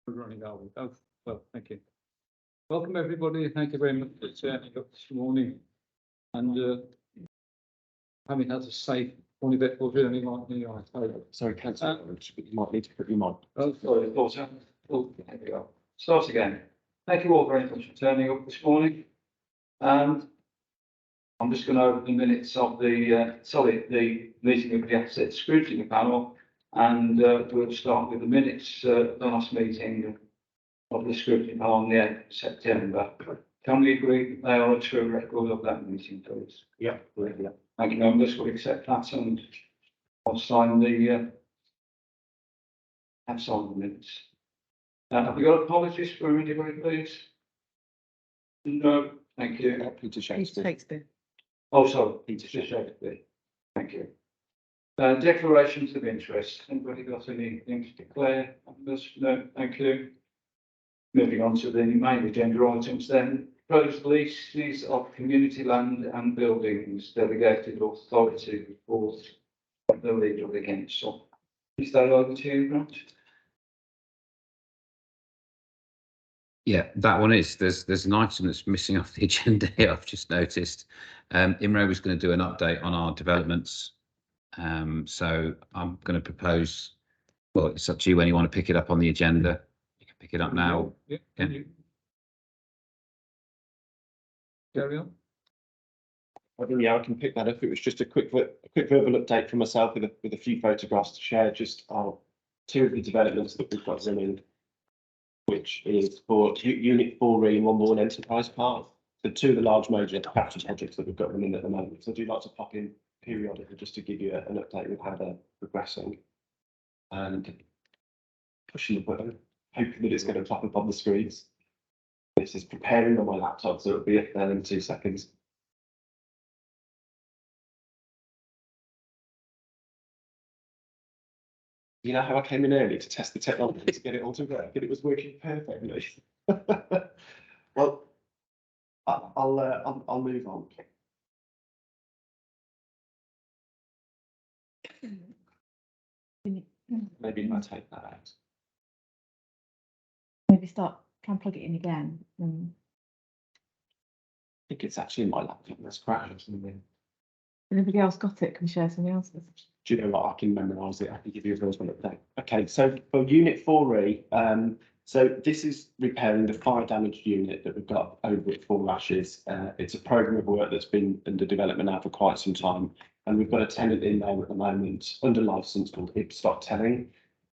We're running our way. Oh, well, thank you. Welcome, everybody. Thank you very much for turning up this morning. And having had to say only bit for really like me, I hope. Sorry, Councillor, you might need to put your mic. Oh, sorry, Porter. Oh, there we go. Start again. Thank you all very much for turning up this morning. And I'm just going to open the minutes of the meeting of the Asset Scrutiny Panel, and we'll start with the minutes of the last meeting of the Scrutiny Panel on the 8th of September. Can we agree that they are a true record of that meeting, please? Yeah. Thank you, members. We'll accept that, and I'll sign the have signed the minutes. Have we got apologies for anybody, please? No, thank you. Peter Shakespeare. Oh, sorry, Peter Shakespeare. Thank you. Declarations of interest. Anybody got anything to declare? No, thank you. Moving on to the main agenda items then. Proposed leases of community land and buildings, delegated authority report of the legal against. Is that over to you, Grant? Yeah, that one is. There's an item that's missing off the agenda here, I've just noticed. Imre was going to do an update on our developments. So I'm going to propose, well, it's up to you when you want to pick it up on the agenda. You can pick it up now. Yeah. Carry on. Yeah, I can pick that up. It was just a quick verbal update from myself with a few photographs to share. Just two of the developments that we've got in, which is for Unit 4E and One More Enterprise Park. The two of the large major capital projects that we've got running at the moment. So I do like to pop in periodically just to give you an update with how they're progressing. And pushing the button, hoping that it's going to pop up on the screens. This is preparing on my laptop, so it'll be up there in 2 seconds. You know how I came in early to test the technology to get it all to work, and it was working perfectly. Well, I'll move on. Maybe I'll take that out. Maybe try and plug it in again. I think it's actually in my laptop. That's crashed. Anybody else got it? Can we share somebody else's? Do you know what? I can memorise it. I can give you a first one update. Okay, so for Unit 4E, so this is repairing the fire damaged unit that we've got over at Four Ashes. It's a programme of work that's been under development now for quite some time, and we've got a tenant in there at the moment under licence called Ibstock Telling.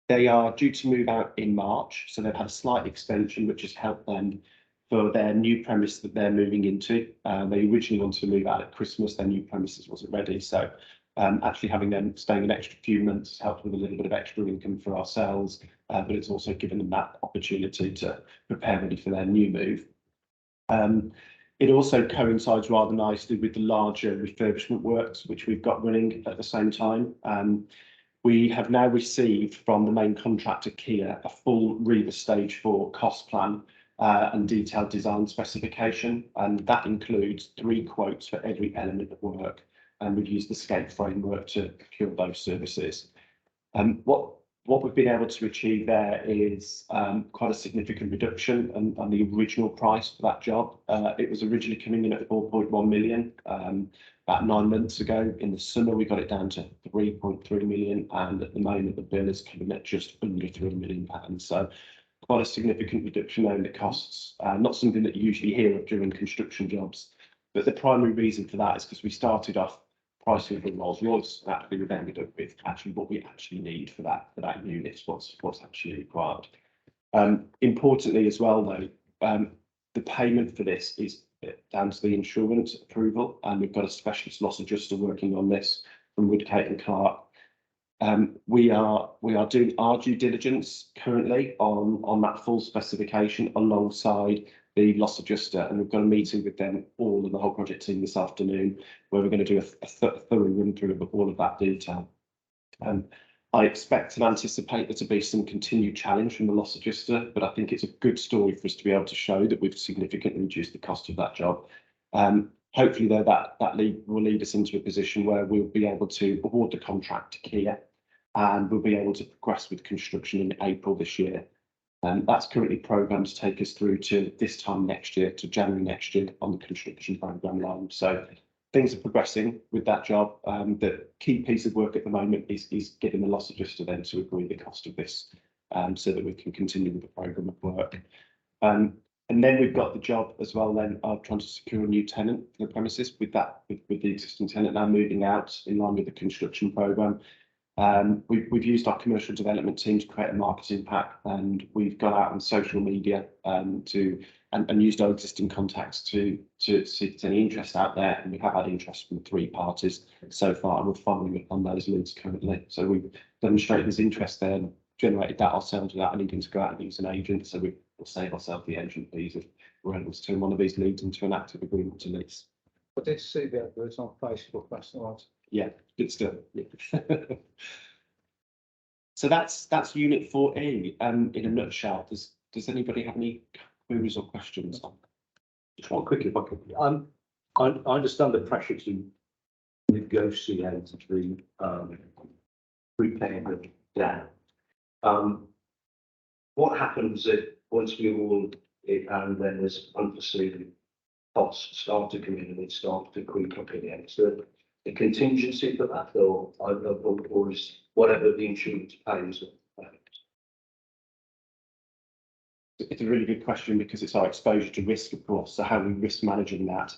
They are due to move out in March, so they've had a slight extension, which has helped them for their new premise that they're moving into. They originally wanted to move out at Christmas, their new premises wasn't ready. So actually having them staying an extra few months has helped with a little bit of extra income for ourselves, but it's also given them that opportunity to prepare ready for their new move. It also coincides rather nicely with the larger refurbishment works, which we've got running at the same time. We have now received from the main contractor, Kia, a full REBA Stage 4 cost plan and detailed design specification, and that includes 3 quotes for every element of work, and we've used the SCAPE framework to procure those services. What we've been able to achieve there is quite a significant reduction on the original price for that job. It was originally coming in at 4.1 million about 9 months ago. In the summer, we got it down to 3.3 million, and at the moment, the bill is coming at just under £3 million. So quite a significant reduction there in the costs. Not something that you usually hear of during construction jobs, but the primary reason for that is because we started off pricing for Rolls-Royce, and actually we've ended up with actually what we actually need for that unit, what's actually required. Importantly as well though, the payment for this is down to the insurance approval, and we've got a specialist loss adjuster working on this from Woodgate and Clark. We are doing our due diligence currently on that full specification alongside the loss adjuster, and we've got a meeting with them all and the whole project team this afternoon, where we're going to do a thorough run through of all of that detail. I expect and anticipate there to be some continued challenge from the loss adjuster, but I think it's a good story for us to be able to show that we've significantly reduced the cost of that job. Hopefully though, that will lead us into a position where we'll be able to award the contract to Kia, and we'll be able to progress with construction in April this year. That's currently programmed to take us through to this time next year, to January next year on the construction programme line. So things are progressing with that job. The key piece of work at the moment is getting the loss adjuster then to agree the cost of this, so that we can continue with the programme of work. And then we've got the job as well then of trying to secure a new tenant for the premises with the existing tenant now moving out in line with the construction programme. We've used our commercial development team to create a marketing pack, and we've gone out on social media and used our existing contacts to see if there's any interest out there. And we have had interest from 3 parties so far, and we're following up on those leads currently. So we've demonstrated there's interest there and generated that ourselves without needing to go out and use an agent. So we will save ourselves the agent fees if we're able to turn one of these leads into an active agreement to lease. I did see the adverts on Facebook last night. Yeah, good stuff. Yeah. So that's Unit 4A in a nutshell. Does anybody have any queries or questions on? Just one quickly, if I could. I understand the pressure to negotiate the repayment down. What happens if once we award it and then there's unforeseen costs start to come in and it starts to creep up again? Is there a contingency for that, or is whatever the insurance pays? It's a really good question because it's our exposure to risk, of course. So how are we risk managing that?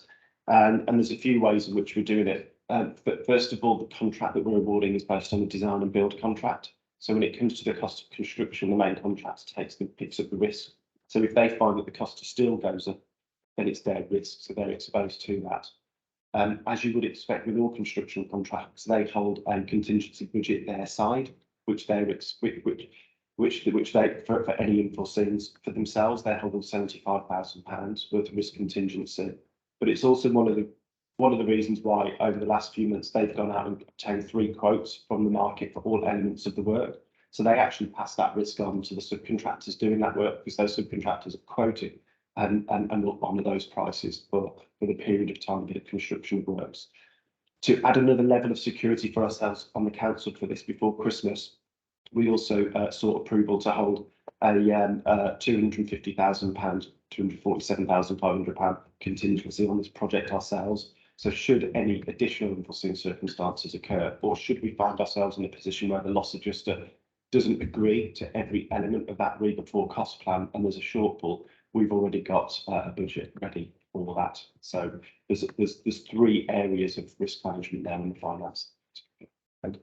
And there's a few ways in which we're doing it. But first of all, the contract that we're awarding is based on the design and build contract. So when it comes to the cost of construction, the main contractor picks up the risk. So if they find that the cost of steel goes up, then it's their risk, so they're exposed to that. As you would expect with all construction contracts, they hold a contingency budget their side, which they for any unforeseens for themselves, they hold £75,000 worth of risk contingency. But it's also one of the reasons why over the last few months they've gone out and obtained 3 quotes from the market for all elements of the work. So they actually pass that risk on to the subcontractors doing that work, because those subcontractors are quoted and will honour those prices for the period of time that the construction works. To add another level of security for ourselves on the council for this before Christmas, we also sought approval to hold a £250,000, £247,500 contingency on this project ourselves. So should any additional unforeseen circumstances occur, or should we find ourselves in a position where the loss adjuster doesn't agree to every element of that before cost plan and there's a shortfall, we've already got a budget ready for that. So there's 3 areas of risk management there in the finance. Okay.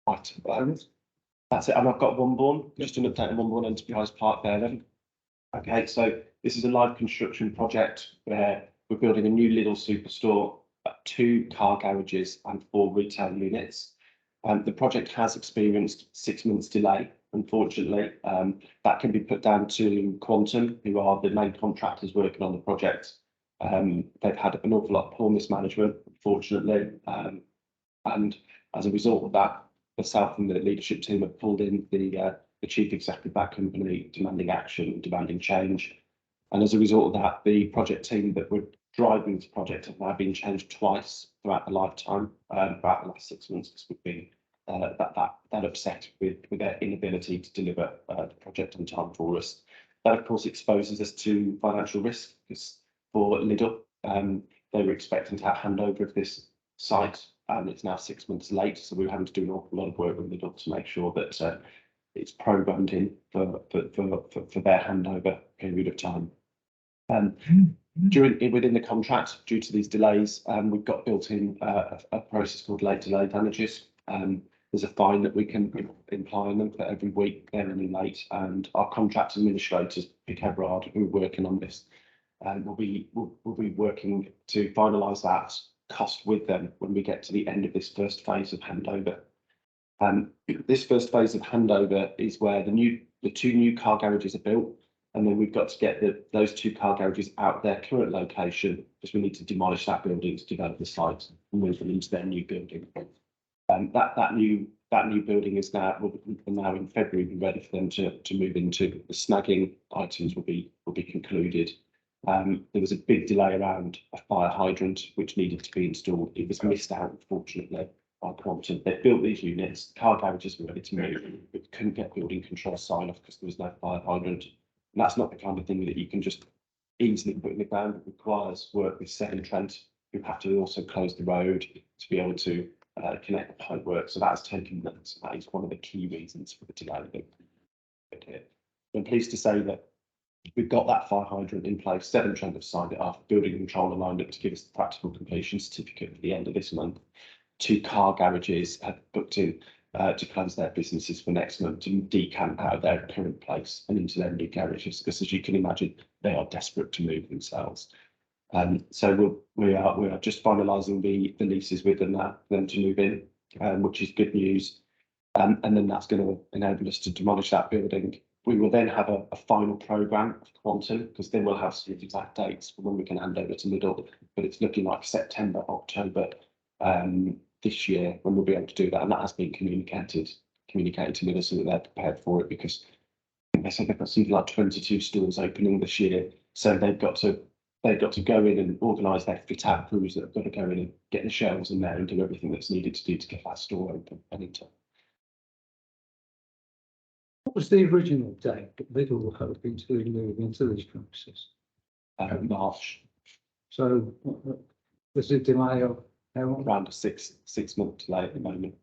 Right. That's it. And I've got Wimborne, just an update on Wimborne Enterprise Park there then. Okay, so this is a live construction project where we're building a new Lidl superstore, 2 car garages and 4 retail units. The project has experienced 6 months delay, unfortunately. That can be put down to Quantum, who are the main contractors working on the project. They've had an awful lot of poor mismanagement, unfortunately. And as a result of that, myself and the leadership team have pulled in the chief executive of that company, demanding action, demanding change. And as a result of that, the project team that were driving this project have now been changed twice throughout the lifetime, throughout the last 6 months, because we've been that upset with their inability to deliver the project on time for us. That, of course, exposes us to financial risk, because for Lidl, they were expecting to have handover of this site, and it's now 6 months late. So we're having to do an awful lot of work with Lidl to make sure that it's programmed in for their handover period of time. Within the contract, due to these delays, we've got built in a process called late delay damages. There's a fine that we can imply on them for every week they're running late, and our contract administrators, Pick Everard, who are working on this, will be working to finalise that cost with them when we get to the end of this first phase of handover. This first phase of handover is where the 2 new car garages are built, and then we've got to get those 2 car garages out of their current location, because we need to demolish that building to develop the site and move them into their new building. That new building is now in February, be ready for them to move into. The snagging items will be concluded. There was a big delay around a fire hydrant which needed to be installed. It was missed out, unfortunately, by Quantum. They built these units, car garages were ready to move, but couldn't get building control sign off because there was no fire hydrant. And that's not the kind of thing that you can just easily put in the ground. It requires work with Severn Trent, who have to also close the road to be able to connect the pipe work. So that's taken months. That is one of the key reasons for the delay. I'm pleased to say that we've got that fire hydrant in place. Severn Trent have signed it off. Building control lined up to give us the practical completion certificate at the end of this month. 2 car garages have booked in to close their businesses for next month to decamp out of their current place and into their new garages, because as you can imagine, they are desperate to move themselves. So we are just finalising the leases with them to move in, which is good news. And then that's going to enable us to demolish that building. We will then have a final programme of Quantum, because then we'll have some exact dates for when we can hand over to Middle, but it's looking like September, October this year when we'll be able to do that. And that has been communicated to Middle so that they're prepared for it, because I think they said they've got something like 22 stores opening this year. So they've got to go in and organise their fit out crews that have got to go in and get the shelves in there and do everything that's needed to do to get that store open and into. What was the original date that Lidl were hoping to move into these premises? March, So there's a delay of how long? around a six-month delay at the moment.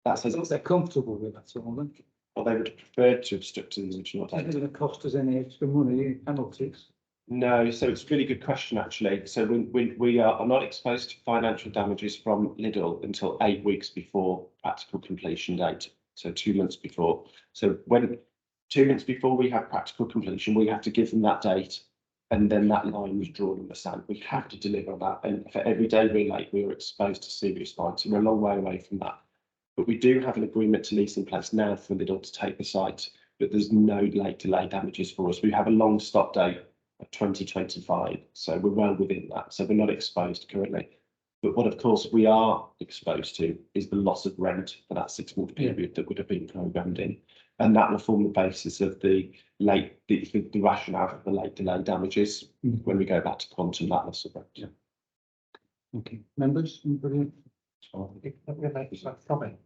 That's as They're comfortable with that, all then. well, they would have preferred to have stuck to the original Is it date. going to cost us any extra money, penalties? No, so it's a really good question, actually. So we are not exposed to financial damages from Lidl until 8 weeks before practical completion date. So 2 months before. So when 2 months before we have practical completion, we have to give them that date, and then that line was drawn in the sand. We have to deliver that, and for every day we're late, we are exposed to serious fines. So we're a long way away from that. But we do have an agreement to lease in place now for Lidl to take the site, but there's no late delay damages for us. We have a long stop date of 2025, so we're well within that. So we're not exposed currently. But what, of course, we are exposed to is the loss of rent for that 6-month period that would have been programmed in, and that will form the basis of the rationale for the late delay damages when we go back to Quantum, that loss of rent. Yeah. Okay, members, anybody? Let me make this comment.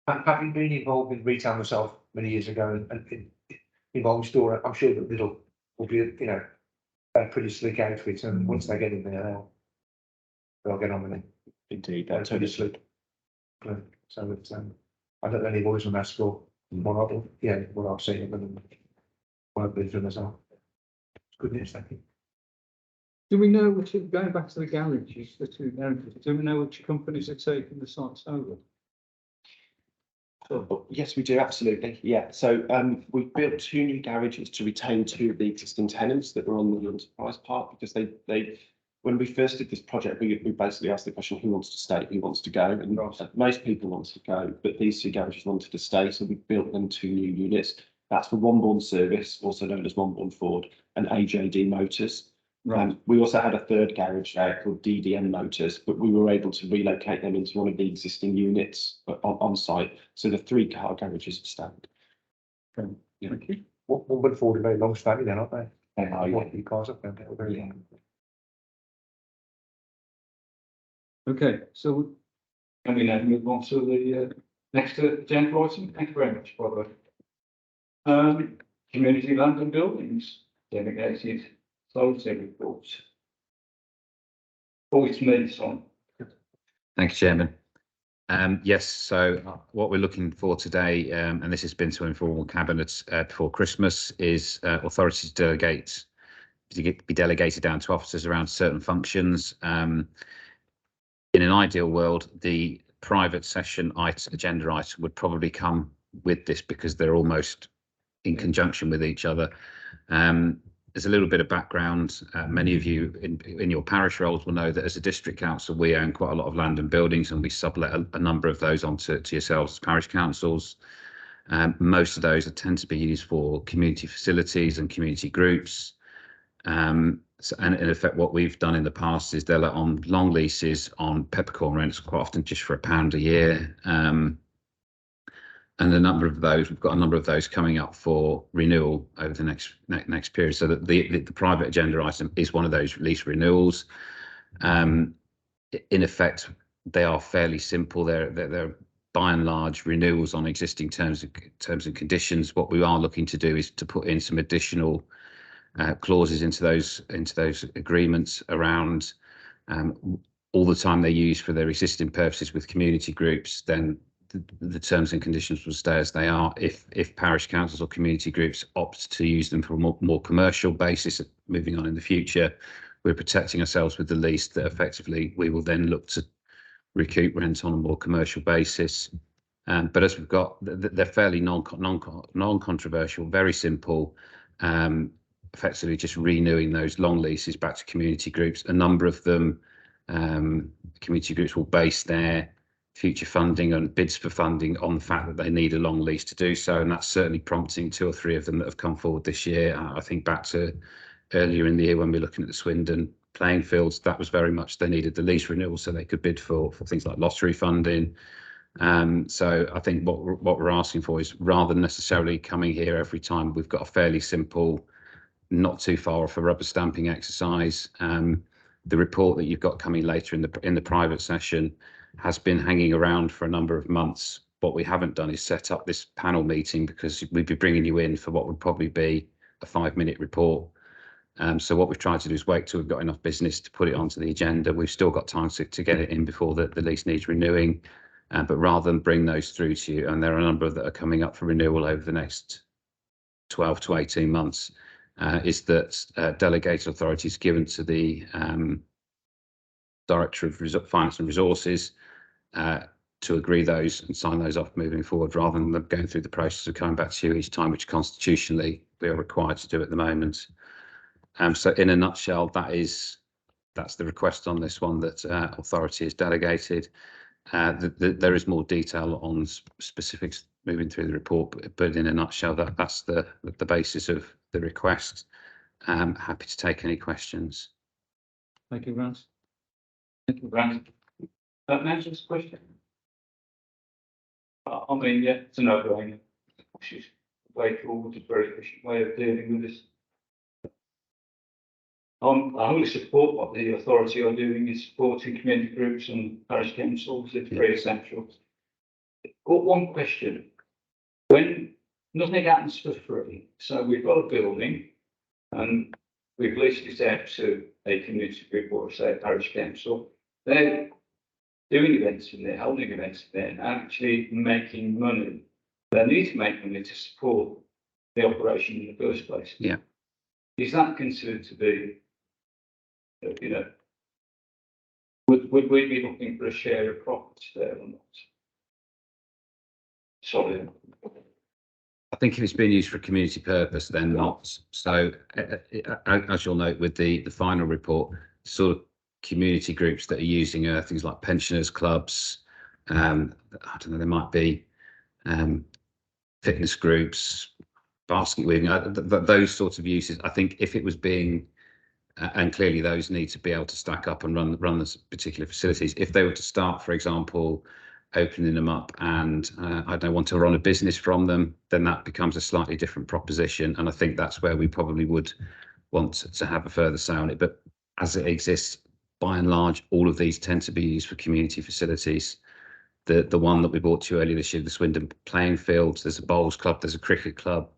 Having been involved in retail myself many years ago and involved in store, I'm sure that Lidl will be, a pretty slick outfit, and once they get in there, they'll get on with it. Indeed, They're that's pretty totally slick. So it's, I don't know any boys on that score. What I've seen of them and what I've been through myself. It's good news, thank you. Do we know which, going back to the garages, the 2 garages, do we know which companies are taking the sites over? Yes, we do, absolutely. Yeah, so we built 2 new garages to retain 2 of the existing tenants that were on the Enterprise Park, because they when we first did this project, we basically asked the question, who wants to stay, who wants to go, and most people wanted to go, but these 2 garages wanted to stay, so we built them 2 new units. That's for Womborne Service, also known as Womborne Ford, and AJD Motors. We also had a 3rd garage called DDM Motors, but we were able to relocate them into one of the existing units on site. So the 3 car garages stand. Yeah. Thank you. One Ford are very long standing then, aren't they? They are, yeah. The cars up there, they're very long. Okay, so Can we now move on to the next agenda item? Thank you very much, by the way. Community land and buildings, delegated closing reports. Oh, it's me, son. Thank you, Chairman. Yes, so what we're looking for today, and this has been to informal cabinet before Christmas, is authority to be delegated down to officers around certain functions. In an ideal world, the private session agenda item would probably come with this because they're almost in conjunction with each other. There's a little bit of background. Many of you in your parish roles will know that as a district council, we own quite a lot of land and buildings, and we sublet a number of those onto yourselves as parish councils. Most of those tend to be used for community facilities and community groups. And in effect, what we've done in the past is they're on long leases on peppercorn rents, quite often just for £1 a year. And a number of those, we've got a number of those coming up for renewal over the next period. So that the private agenda item is one of those lease renewals. in effect, they are fairly simple. They're by and large renewals on existing terms and conditions. What we are looking to do is to put in some additional clauses into those agreements around all the time they use for their existing purposes with community groups. Then the terms and conditions will stay as they are. If parish councils or community groups opt to use them for a more commercial basis moving on in the future, we're protecting ourselves with the lease that effectively we will then look to recoup rent on a more commercial basis. But as we've got, they're fairly non-controversial, very simple, effectively just renewing those long leases back to community groups. A number of them, community groups will base their future funding and bids for funding on the fact that they need a long lease to do so, and that's certainly prompting 2 or 3 of them that have come forward this year. I think back to earlier in the year when we were looking at the Swindon playing fields, that was very much they needed the lease renewal so they could bid for things like lottery funding. So I think what we're asking for is, rather than necessarily coming here every time, we've got a fairly simple, not too far off a rubber stamping exercise. The report that you've got coming later in the private session has been hanging around for a number of months. What we haven't done is set up this panel meeting, because we'd be bringing you in for what would probably be a 5-minute report. So what we've tried to do is wait till we've got enough business to put it onto the agenda. We've still got time to get it in before the lease needs renewing. But rather than bring those through to you, and there are a number that are coming up for renewal over the next 12 to 18 months, is that delegated authority is given to the Director of Finance and Resources to agree those and sign those off moving forward, rather than them going through the process of coming back to you each time, which constitutionally we are required to do at the moment. So in a nutshell, that's the request on this one, that authority is delegated. There is more detail on specifics moving through the report, but in a nutshell, that's the basis of the request. Happy to take any questions. Thank you, Grant. Thank you, Grant. Nancy's question? I mean, yeah, it's a no-brainer. She's way forward, it's a very efficient way of dealing with this. I wholly support what the authority are doing in supporting community groups and parish councils. It's very essential. Got one question. When nothing happens for free, so we've got a building and we've leased it out to a community group or say a parish council, they're doing events in there, holding events in there, and actually making money. They need to make money to support the operation in the first place. Yeah. Is that considered to be, you know, would we be looking for a share of profits there or not? Sorry. I think if it's being used for a community purpose, then not. So as you'll note with the final report, sort of community groups that are using things like pensioners clubs, I don't know, there might be fitness groups, basket weaving, those sorts of uses. I think if it was being and clearly those need to be able to stack up and run this particular facilities. If they were to start, for example, opening them up and I don't want to run a business from them, then that becomes a slightly different proposition. And I think that's where we probably would want to have a further say on it. But as it exists, by and large, all of these tend to be used for community facilities. The one that we brought to you earlier this year, the Swindon playing fields, there's a bowls club, there's a cricket club.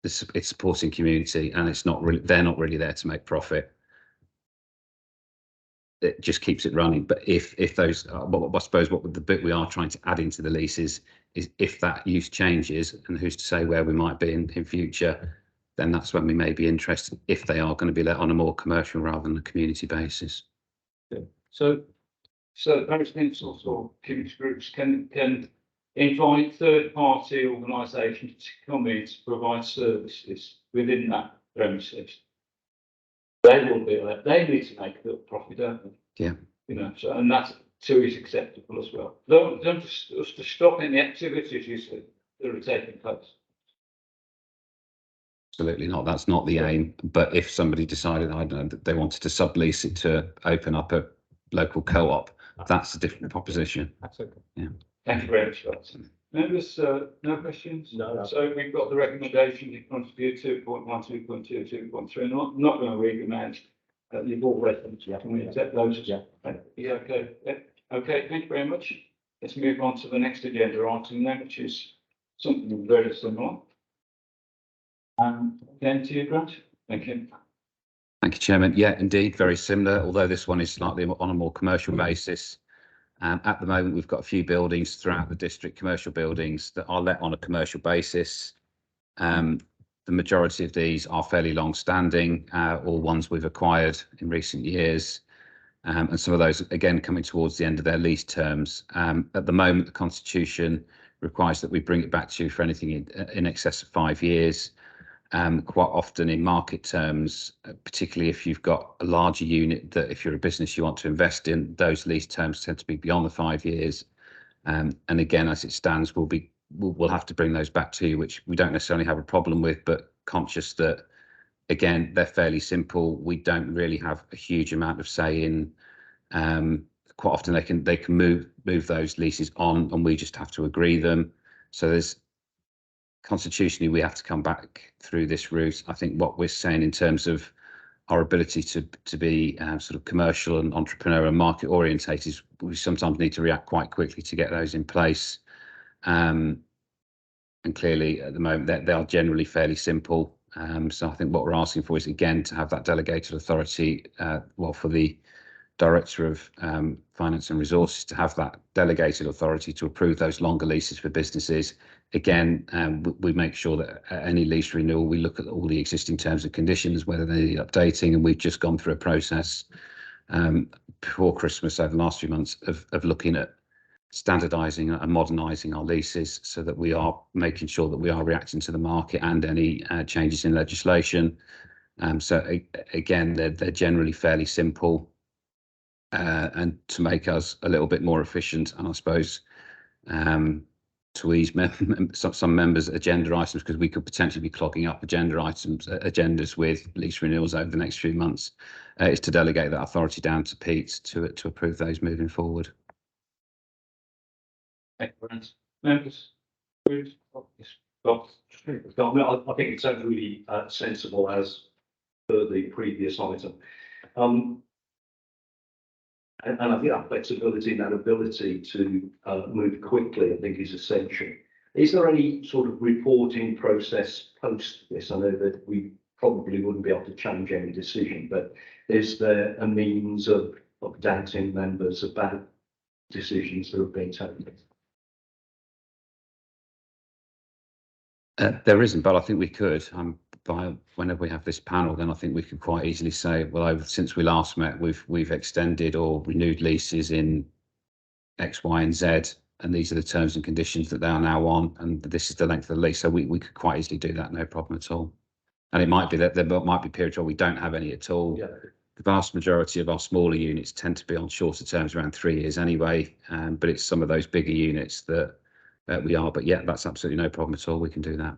It's supporting community, and it's not really, they're not really there to make profit. It just keeps it running. But if those, I suppose what the bit we are trying to add into the leases is if that use changes, and who's to say where we might be in future, then that's when we may be interested if they are going to be let on a more commercial rather than a community basis. So parish councils or community groups can invite third-party organisations to come in to provide services within that premises. They will be there. They need to make a little profit, don't they? Yeah. You know, so, and that too is acceptable as well. Don't just to stop any activities you said that are taking place. Absolutely not. That's not the aim. But if somebody decided, I don't know, that they wanted to sublease it to open up a local co-op, that's a different proposition. That's okay. Yeah. Thank you very much, Watson. Members, no questions? No. So we've got the recommendations in front of you, 2.1, 2.2, 2.3. I'm not going to read them out. you've all read them, can we accept those? Yeah. Yeah, okay, yeah, okay, thank you very much. Let's move on to the next agenda item then, which is something very similar. Again to you, Grant, thank you. Thank you, Chairman. Yeah, indeed, very similar, although this one is slightly on a more commercial basis. At the moment, we've got a few buildings throughout the district, commercial buildings that are let on a commercial basis. The majority of these are fairly long-standing, or ones we've acquired in recent years. And some of those, again, coming towards the end of their lease terms. At the moment, the Constitution requires that we bring it back to you for anything in excess of 5 years. Quite often in market terms, particularly if you've got a larger unit that if you're a business you want to invest in, those lease terms tend to be beyond the 5 years. And again, as it stands, we'll have to bring those back to you, which we don't necessarily have a problem with, but conscious that, again, they're fairly simple. We don't really have a huge amount of say in. Quite often they can move those leases on, and we just have to agree them. So there's constitutionally we have to come back through this route. I think what we're saying in terms of our ability to be sort of commercial and entrepreneurial and market orientated is we sometimes need to react quite quickly to get those in place. And clearly at the moment they are generally fairly simple. So I think what we're asking for is again to have that delegated authority, for the Director of Finance and Resources to have that delegated authority to approve those longer leases for businesses. Again, we make sure that at any lease renewal, we look at all the existing terms and conditions, whether they need updating, and we've just gone through a process before Christmas over the last few months of looking at standardising and modernising our leases so that we are making sure that we are reacting to the market and any changes in legislation. So again, they're generally fairly simple. And to make us a little bit more efficient, and I suppose to ease some members' agenda items, because we could potentially be clogging up agendas with lease renewals over the next few months, is to delegate that authority down to Pete to approve those moving forward. Excellent. Members? Yes. Well, I think it sounds really sensible as per the previous item. And I think that flexibility and that ability to move quickly, I think, is essential. Is there any sort of reporting process post this? I know that we probably wouldn't be able to change any decision, but is there a means of updating members about decisions that have been taken? There isn't, but I think we could. Whenever we have this panel, then I think we could quite easily say, well, since we last met, we've extended or renewed leases in X, Y, and Z, and these are the terms and conditions that they are now on, and this is the length of the lease. So we could quite easily do that, no problem at all. And it might be that there might be periods where we don't have any at all. Yeah. The vast majority of our smaller units tend to be on shorter terms, around 3 years anyway. But it's some of those bigger units that we are. But yeah, that's absolutely no problem at all. We can do that.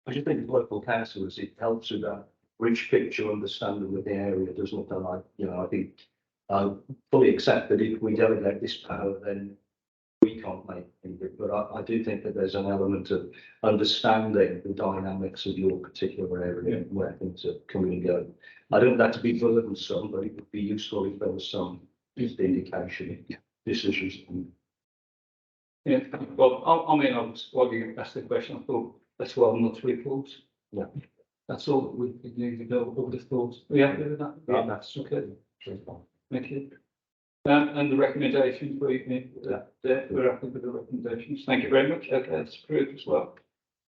I just think local councils, it helps with that rich picture understanding of the area, doesn't it? And I think I fully accept that if we delegate this power, then we can't make it. But I do think that there's an element of understanding the dynamics of your particular area and where things are coming and going. I don't want that to be burdensome, but it would be useful if there was some indication of decisions. yeah, well, while you asked the question, I thought that's well not to report. Yeah. That's all that we need to go over the thoughts. Are you happy with that? Yeah. That's okay. Thank you. And the recommendations, we're happy with the recommendations. Thank you very much. Okay, that's approved as well.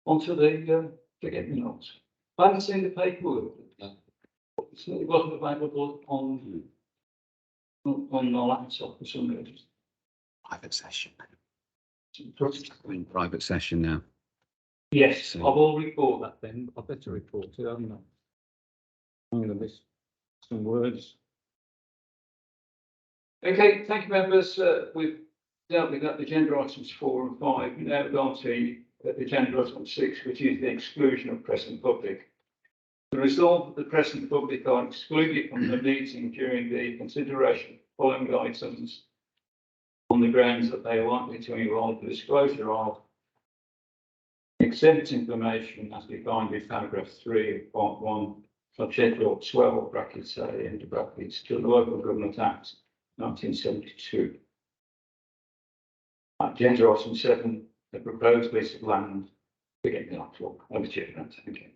On to the forget-me nots. I haven't seen the paperwork. It wasn't available on our laptop for some reason. Private session. We're in private session now. Yes, I will report that then. I better report it, haven't I? I'm going to miss some words. Okay, thank you, members. We've dealt with that agenda items 4 and 5. We now go on to agenda item 6, which is the exclusion of press and public. The resolve that the press and public are excluded from the meeting during the consideration of following items on the grounds that they are likely to involve the disclosure of exempt information as defined in paragraph 3 of part 1 subject law 12 brackets A end brackets to the Local Government Act 1972. Agenda item 7, the proposed lease of land. We're getting the actual. Over to you, Grant. Thank you.